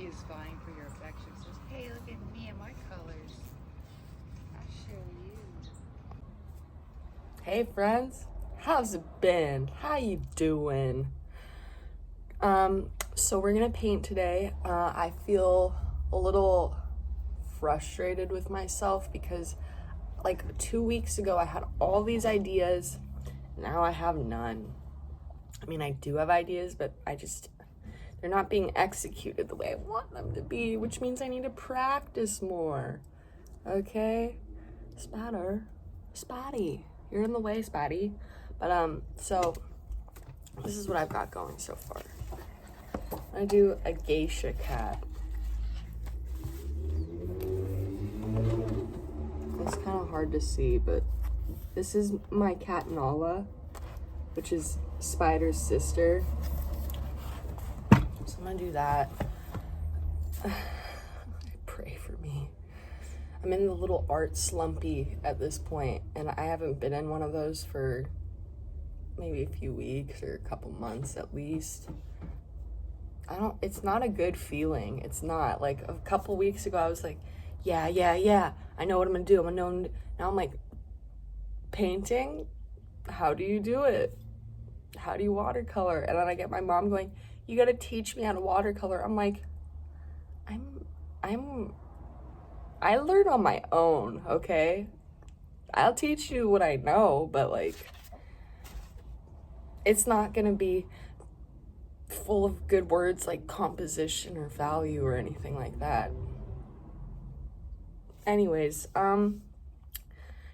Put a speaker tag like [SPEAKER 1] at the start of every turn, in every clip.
[SPEAKER 1] is vying for your affection. Says, hey, look at me and my colors. I'll show you.
[SPEAKER 2] Hey friends, how's it been? How you doing? So we're gonna paint today. I feel a little frustrated with myself because like 2 weeks ago I had all these ideas. Now I have none. I mean, I do have ideas, but they're not being executed the way I want them to be, which means I need to practice more. Okay? Spotty. You're in the way, Spotty. But, so this is what I've got going so far. I do a geisha cat. It's kind of hard to see, but this is my cat Nala, which is Spider's sister. So I'm gonna do that. Pray for me. I'm in the little art slumpy at this point, and I haven't been in one of those for maybe a few weeks or a couple months at least. It's not a good feeling. It's not. Like a couple weeks ago, I was like, yeah, I know what I'm gonna do. Now I'm like, painting? How do you do it? How do you watercolor? And then I get my mom going, you gotta teach me how to watercolor. I'm like, I learn on my own, okay? I'll teach you what I know, but like, it's not gonna be full of good words like composition or value or anything like that. Anyways,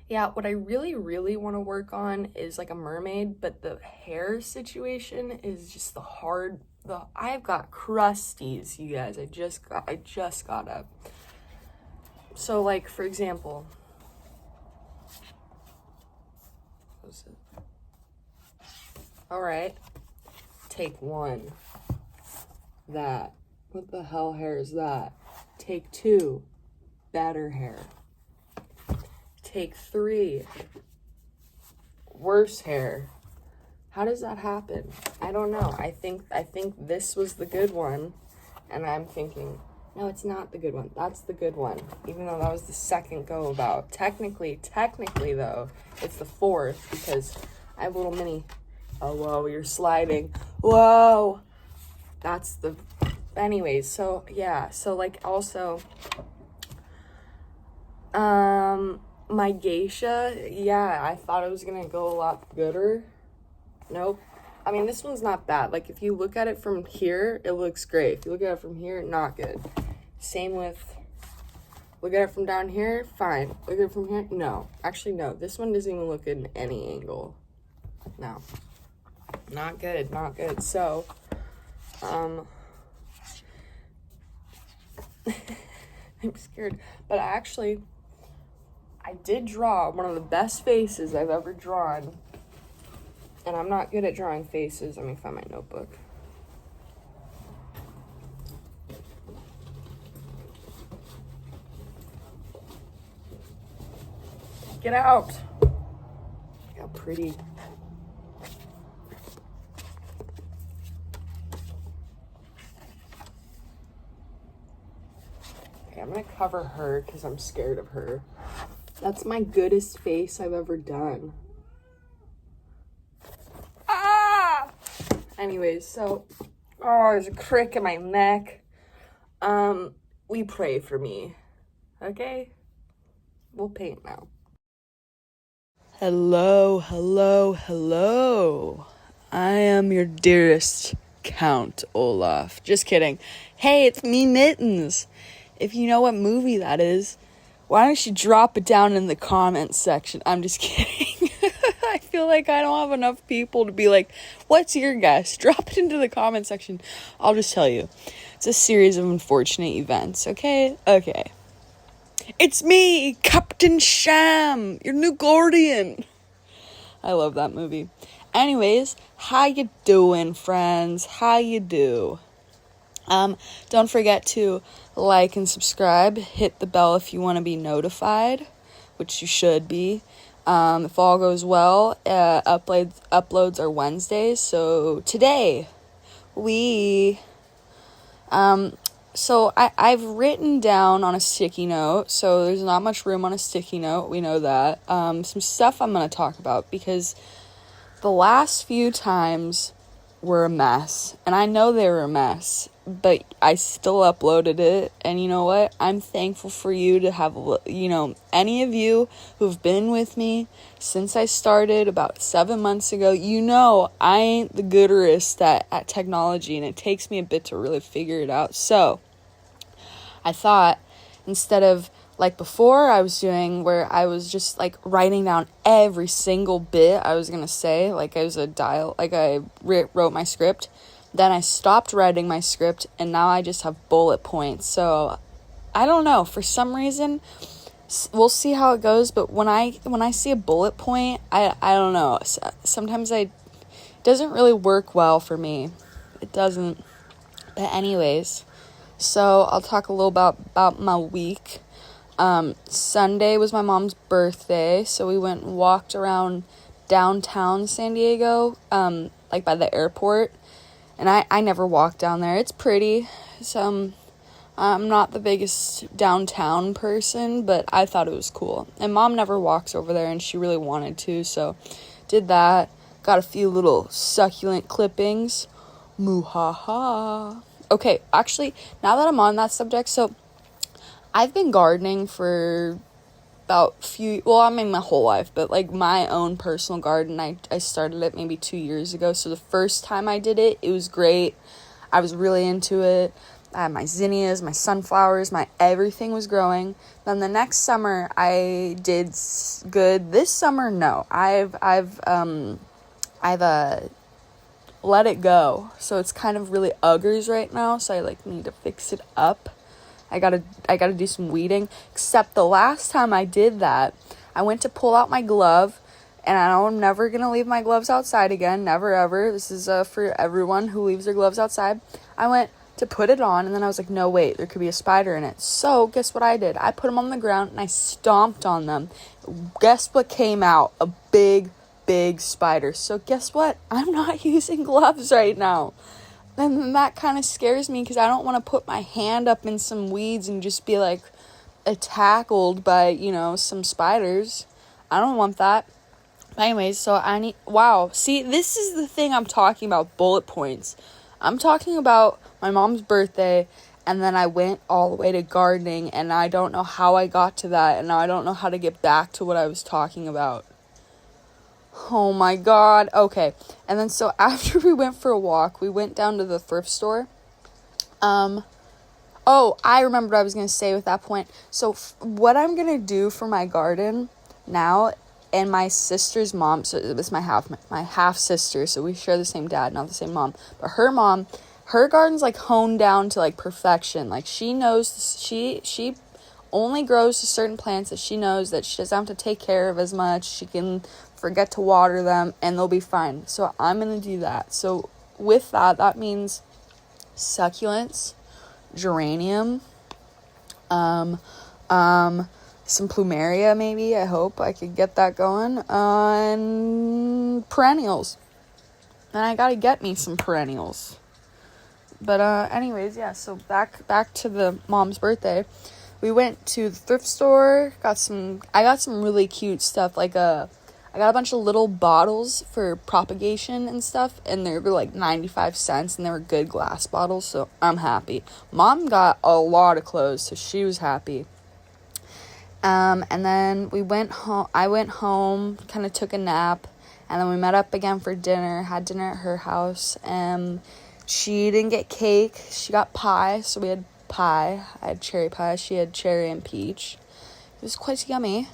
[SPEAKER 2] yeah, what I really want to work on is like a mermaid, but the hair situation is just I've got crusties, you guys. I just got up. So like, for example, what was it? All right, take one. That. What the hell hair is that? Take two. Better hair. Take 3. Worse hair. How does that happen? I don't know. I think this was the good one, and I'm thinking, no, it's not the good one. That's the good one. Even though that was the second go about. Technically though, it's the 4th because I have a little mini. Oh, whoa, you're sliding. Whoa. That's the. Anyways, so yeah. So like also. My geisha, yeah, I thought it was gonna go a lot gooder. Nope. I mean, this one's not bad. Like, if you look at it from here, it looks great. If you look at it from here, not good. Same with, look at it from down here, fine. Look at it from here, no. Actually, no. This one doesn't even look good in any angle. No. Not good. So, I'm scared. But I did draw one of the best faces I've ever drawn. And I'm not good at drawing faces. Let me find my notebook. Get out. Look how pretty. Okay, I'm gonna cover her because I'm scared of her. That's my goodest face I've ever done. Ah! Anyways, so, there's a crick in my neck. We pray for me, okay? We'll paint now. Hello. I am your dearest Count Olaf. Just kidding. Hey, it's me, Mittens. If you know what movie that is, why don't you drop it down in the comments section? I'm just kidding. I feel like I don't have enough people to be like, what's your guess? Drop it into the comment section. I'll just tell you. It's a series of unfortunate events, okay? Okay. It's me, Captain Sham, your new guardian. I love that movie. Anyways, how you doing, friends? How you do? Don't forget to like and subscribe. Hit the bell if you want to be notified, which you should be. If all goes well, uploads are Wednesdays. So today we So I've written down on a sticky note, so there's not much room on a sticky note, we know that. Some stuff I'm going to talk about, because the last few times were a mess, and I know they were a mess, but I still uploaded it. And you know what? I'm thankful for you to have, any of you who've been with me since I started about 7 months ago. I ain't the gooderest at technology, and it takes me a bit to really figure it out. So I thought, instead of like before I was doing, where I was just like writing down every single bit I was gonna say, like I wrote my script, then I stopped writing my script, and now I just have bullet points. So I don't know, for some reason, we'll see how it goes, but when I see a bullet point, I don't know, sometimes it doesn't really work well for me. It doesn't. But anyways, so I'll talk a little about my week. Sunday was my mom's birthday, so we went and walked around downtown San Diego, like by the airport, and I never walked down there. It's pretty. So I'm not the biggest downtown person, but I thought it was cool, and Mom never walks over there, and she really wanted to, so did that. Got a few little succulent clippings. Moo-ha-ha. Okay, actually, now that I'm on that subject, so I've been gardening for my whole life, but like my own personal garden, I started it maybe 2 years ago. So the first time I did it, it was great. I was really into it. I had my zinnias, my sunflowers, my everything was growing. Then the next summer I did good. This summer, no. I've let it go. So it's kind of really uggers right now, so I need to fix it up. I gotta do some weeding. Except the last time I did that, I went to pull out my glove, and I know I'm never gonna leave my gloves outside again. Never ever. This is for everyone who leaves their gloves outside. I went to put it on, and then I was like, no, wait, there could be a spider in it. So guess what I did? I put them on the ground, and I stomped on them. Guess what came out? A big spider. So guess what? I'm not using gloves right now. And that kind of scares me, because I don't want to put my hand up in some weeds and just be like tackled by, some spiders. I don't want that. But anyways, so see, this is the thing I'm talking about, bullet points. I'm talking about my mom's birthday, and then I went all the way to gardening, and I don't know how I got to that, and now I don't know how to get back to what I was talking about. Oh my god. Okay. And then so after we went for a walk, we went down to the thrift store. I remember what I was going to say with that point. So what I'm going to do for my garden now, and my sister's mom, so it was my half sister, so we share the same dad, not the same mom, but her mom, her garden's like honed down to like perfection. Like she knows, she only grows certain plants that she knows that she doesn't have to take care of as much. She can forget to water them, and they'll be fine. So I'm gonna do that. So with that means succulents, geranium, some plumeria, maybe. I hope I could get that going. And perennials. And I gotta get me some perennials. But anyways, yeah. So back to the mom's birthday. We went to the thrift store. I got some really cute stuff. I got a bunch of little bottles for propagation and stuff, and they were like 95 cents, and they were good glass bottles, so I'm happy. Mom got a lot of clothes, so she was happy. And then we went home. I went home, kind of took a nap, and then we met up again for dinner, had dinner at her house. She didn't get cake, she got pie, so we had pie. I had cherry pie, she had cherry and peach. It was quite yummy.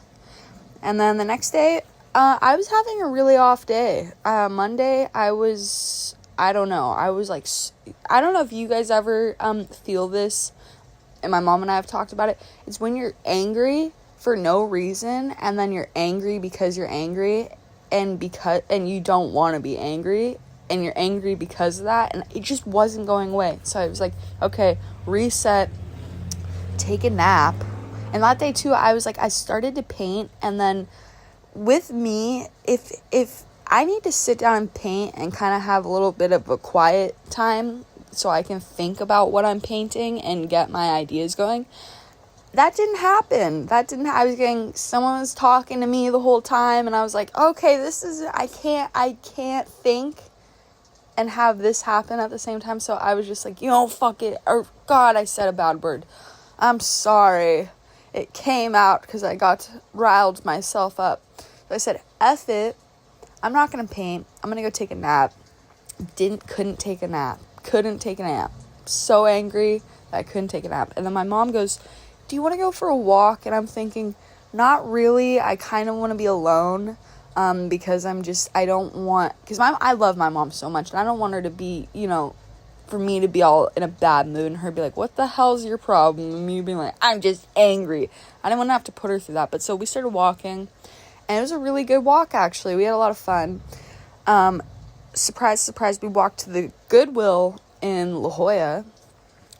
[SPEAKER 2] And then the next day, I was having a really off day. Monday, I don't know if you guys ever feel this, and my mom and I have talked about it. It's when you're angry for no reason, and then you're angry because you're angry, and you don't want to be angry, and you're angry because of that, and it just wasn't going away. So I was like, okay, reset, take a nap. And that day too, I was like, I started to paint, and then with me, if I need to sit down and paint and kind of have a little bit of a quiet time so I can think about what I'm painting and get my ideas going. That didn't happen. I was someone was talking to me the whole time, and I was like, okay, I can't think and have this happen at the same time. So I was just like, fuck it. Or, God, I said a bad word. I'm sorry. It came out because I riled myself up. So I said, F it. I'm not going to paint. I'm going to go take a nap. Couldn't take a nap. So angry that I couldn't take a nap. And then my mom goes, do you want to go for a walk? And I'm thinking, not really. I kind of want to be alone, because I don't want, because I love my mom so much, and I don't want her to be, for me to be all in a bad mood, and her be like, what the hell's your problem? And me being like, I'm just angry. I didn't want to have to put her through that. But so we started walking, and it was a really good walk, actually. We had a lot of fun. Surprise, we walked to the Goodwill in La Jolla.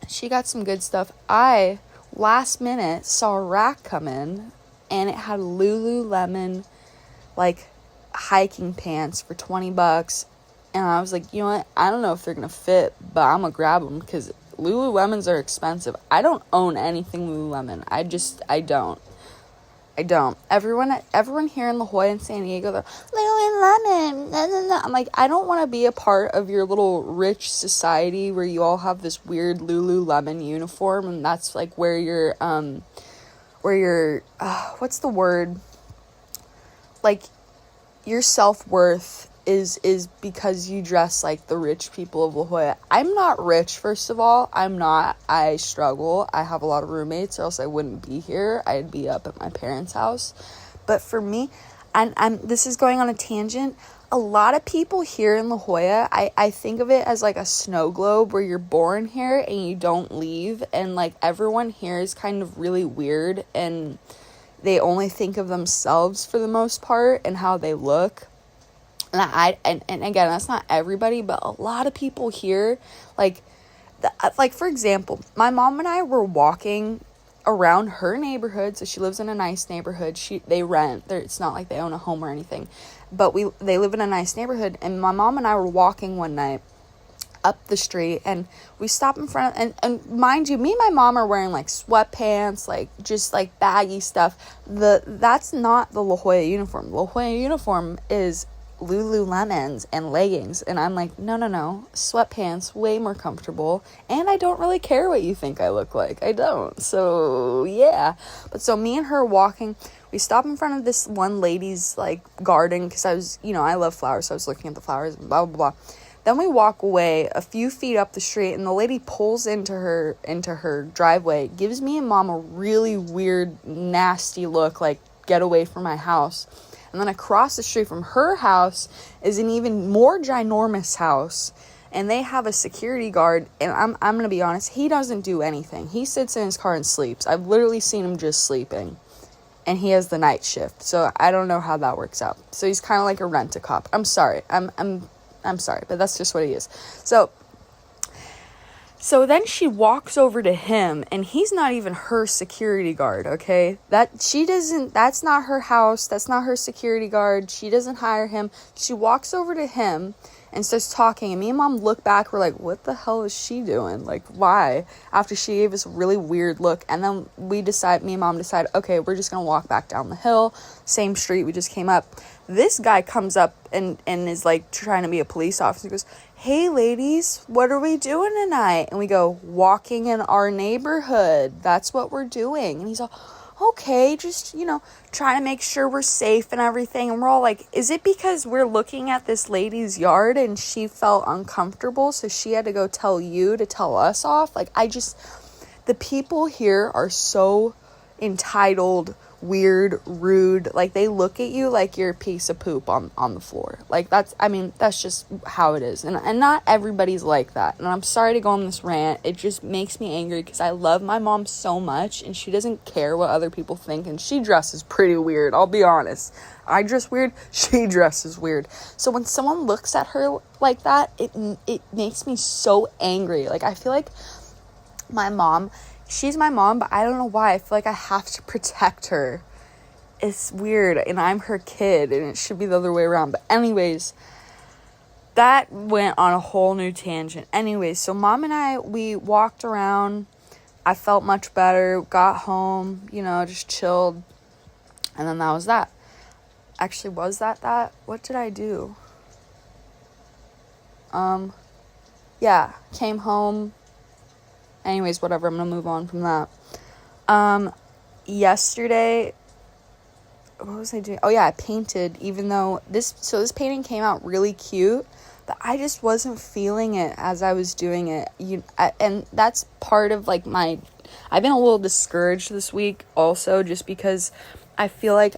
[SPEAKER 2] She got some good stuff. I, last minute, saw a rack come in, and it had Lululemon, hiking pants for $20. And I was like, you know what? I don't know if they're going to fit, but I'm going to grab them, because Lululemons are expensive. I don't own anything Lululemon. I don't. Everyone here in La Jolla and San Diego, they're Lululemon. Nah. I'm like, I don't want to be a part of your little rich society where you all have this weird Lululemon uniform, and that's where you're what's the word? Your self-worth is because you dress like the rich people of La Jolla. I'm not rich, first of all. I'm not. I struggle. I have a lot of roommates, or else I wouldn't be here. I'd be up at my parents' house. But for me, this is going on a tangent. A lot of people here in La Jolla, I think of it as a snow globe where you're born here and you don't leave. And everyone here is kind of really weird, and they only think of themselves for the most part and how they look. And again, that's not everybody, but a lot of people here, for example, my mom and I were walking around her neighborhood. So she lives in a nice neighborhood. They rent. It's not like they own a home or anything, but they live in a nice neighborhood. And my mom and I were walking one night up the street, and we stopped in front of, and mind you, me and my mom are wearing sweatpants, just baggy stuff. That's not the La Jolla uniform. La Jolla uniform is Lululemons and leggings, and I'm like, no, sweatpants, way more comfortable, and I don't really care what you think I look like. I don't. So yeah. But so me and her walking, we stop in front of this one lady's garden, because I was, I love flowers, so I was looking at the flowers and blah blah blah. Then we walk away a few feet up the street, and the lady pulls into her driveway, gives me and mom a really weird, nasty look, get away from my house. And then across the street from her house is an even more ginormous house, and they have a security guard, and I'm going to be honest, he doesn't do anything. He sits in his car and sleeps. I've literally seen him just sleeping, and he has the night shift, so I don't know how that works out. So he's kind of like a rent-a-cop. I'm sorry. I'm sorry, but that's just what he is. So then she walks over to him, and he's not even her security guard, okay? That's not her house. That's not her security guard. She doesn't hire him. She walks over to him and starts talking, and me and mom look back. We're like, what the hell is she doing? Why? After she gave us a really weird look. And then me and mom decide, okay, we're just going to walk back down the hill. Same street we just came up. This guy comes up and is trying to be a police officer. He goes, hey ladies, what are we doing tonight? And we go, walking in our neighborhood. That's what we're doing. And he's all, okay, just, trying to make sure we're safe and everything. And we're all like, is it because we're looking at this lady's yard and she felt uncomfortable, so she had to go tell you to tell us off? The people here are so entitled, weird, rude. They look at you like you're a piece of poop on the floor. That's just how it is. And not everybody's like that. And I'm sorry to go on this rant. It just makes me angry because I love my mom so much, and she doesn't care what other people think. And she dresses pretty weird, I'll be honest. I dress weird, she dresses weird. So when someone looks at her like that, it makes me so angry. I feel like my mom, she's my mom, but I don't know why. I feel like I have to protect her. It's weird, and I'm her kid, and it should be the other way around. But anyways, that went on a whole new tangent. Anyways, so Mom and I, we walked around. I felt much better, got home, just chilled. And then that was that. Actually, was that? What did I do? Yeah, came home. Anyways, whatever, I'm gonna move on from that. Yesterday, what was I doing? Oh yeah, I painted, even though this painting came out really cute, but I just wasn't feeling it as I was doing it. And that's part of like I've been a little discouraged this week also, just because I feel like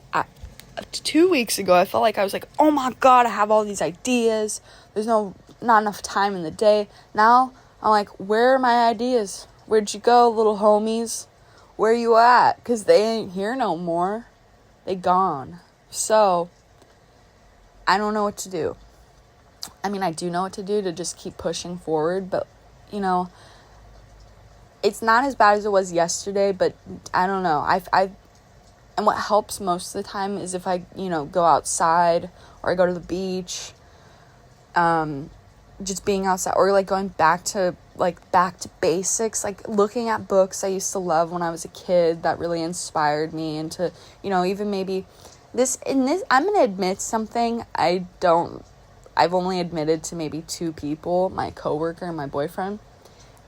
[SPEAKER 2] 2 weeks ago I felt like I was like, oh my god, I have all these ideas, there's not enough time in the day. Now I'm like, where are my ideas? Where'd you go, little homies? Where you at? Because they ain't here no more. They gone. So I don't know what to do. I mean, I do know what to do to just keep pushing forward, but it's not as bad as it was yesterday, but I don't know. And what helps most of the time is if I, go outside, or I go to the beach, just being outside, or like going back to basics, like looking at books I used to love when I was a kid that really inspired me, and to, even maybe I'm going to admit something I've only admitted to maybe 2 people, my coworker and my boyfriend.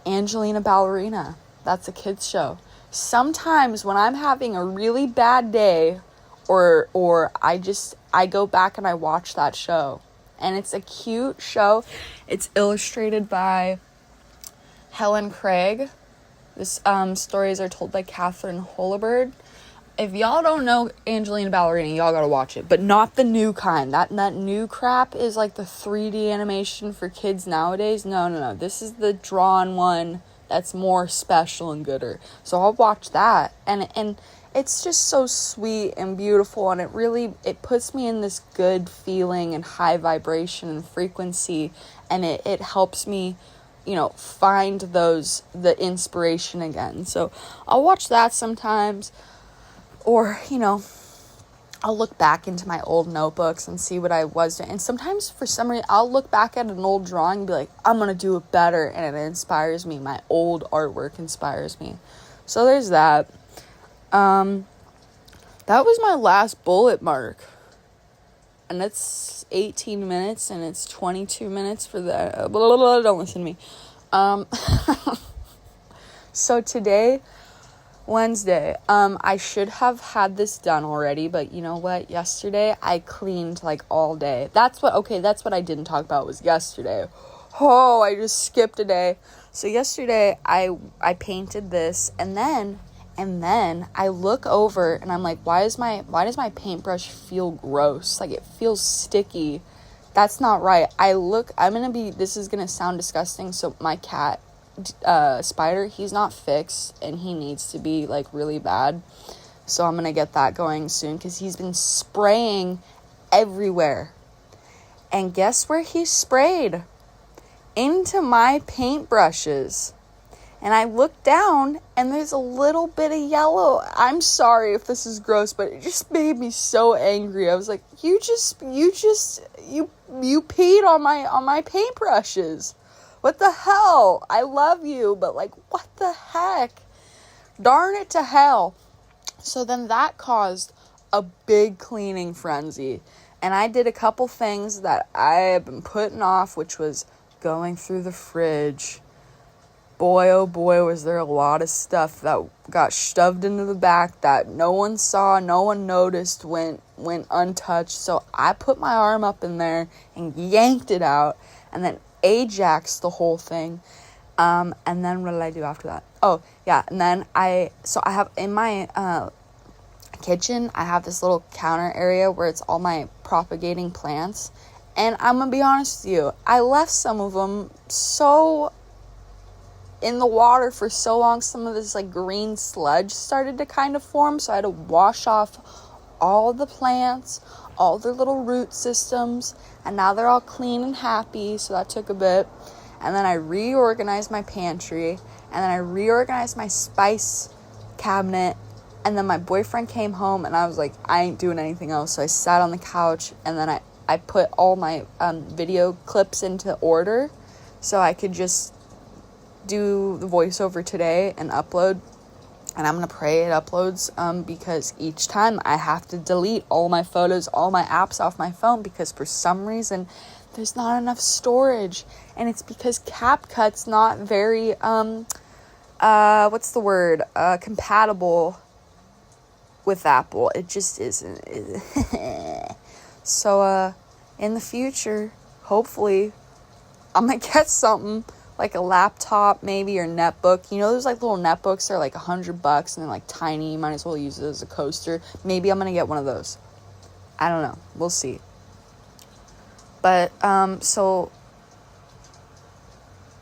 [SPEAKER 2] Angelina Ballerina. That's a kids show. Sometimes when I'm having a really bad day, or I go back and I watch that show. And it's a cute show. It's illustrated by Helen Craig. This stories are told by Catherine Holbien. If y'all don't know Angelina Ballerina, y'all gotta watch it. But not the new kind. That new crap is like the 3D animation for kids nowadays. No. This is the drawn one that's more special and gooder. So I'll watch that. And it's just so sweet and beautiful. And it puts me in this good feeling and high vibration and frequency. And it helps me, find the inspiration again. So I'll watch that sometimes. Or, I'll look back into my old notebooks and see what I was doing. And sometimes, for some reason, I'll look back at an old drawing and be like, I'm going to do it better. And it inspires me. My old artwork inspires me. So there's that. That was my last bullet mark. And it's 18 minutes and it's 22 minutes for the... Don't listen to me. So today... Wednesday, I should have had this done already, but you know what, yesterday, I cleaned, all day. That's what I didn't talk about was yesterday. Oh, I just skipped a day. So yesterday, I painted this, and then I look over, and I'm like, why does my paintbrush feel gross? Like, it feels sticky. That's not right. This is gonna sound disgusting, so my cat, Spider, he's not fixed and he needs to be really bad, so I'm gonna get that going soon because he's been spraying everywhere. And guess where he sprayed? Into my paintbrushes. And I looked down and there's a little bit of yellow. I'm sorry if this is gross, but it just made me so angry. I was like, you peed on my paintbrushes. What the hell? I love you, but what the heck? Darn it to hell. So then that caused a big cleaning frenzy. And I did a couple things that I have been putting off, which was going through the fridge. Boy, oh boy, was there a lot of stuff that got shoved into the back that no one saw, no one noticed, went untouched. So I put my arm up in there and yanked it out, and then Ajax the whole thing. And then what did I do after that? Oh yeah, and then I have in my kitchen, I have this little counter area where it's all my propagating plants, and I'm gonna be honest with you, I left some of them so in the water for so long. Some of this green sludge started to kind of form, so I had to wash off all the plants, all their little root systems, and now they're all clean and happy, so that took a bit. And then I reorganized my pantry, and then I reorganized my spice cabinet, and then my boyfriend came home, and I was like, I ain't doing anything else, so I sat on the couch, and then I put all my video clips into order so I could just do the voiceover today and upload. And I'm going to pray it uploads because each time I have to delete all my photos, all my apps off my phone because for some reason there's not enough storage. And it's because CapCut's not very, compatible with Apple. It just isn't. So, in the future, hopefully, I'm going to get something like a laptop maybe or netbook. You know, there's like little netbooks. They're like $100 and they're like tiny. You might as well use it as a coaster. Maybe I'm going to get one of those. I don't know. We'll see. But, so,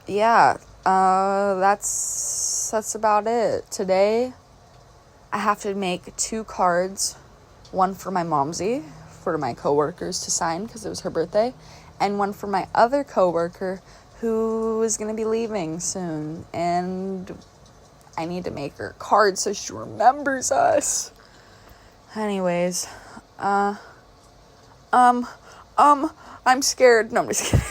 [SPEAKER 2] yeah, that's about it. Today, I have to make 2 cards. One for my momsy, for my coworkers to sign because it was her birthday. And one for my other coworker who is going to be leaving soon. And I need to make her a card so she remembers us. Anyways, I'm scared. No, I'm just kidding.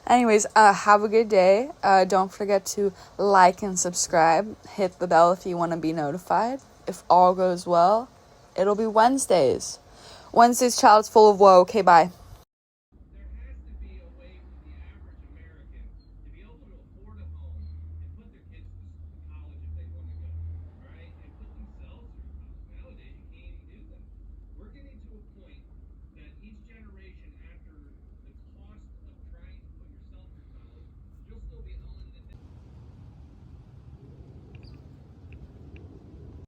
[SPEAKER 2] Anyways, have a good day. Don't forget to like and subscribe. Hit the bell if you want to be notified. If all goes well, it'll be Wednesdays. Wednesday's child's full of woe. Okay, bye.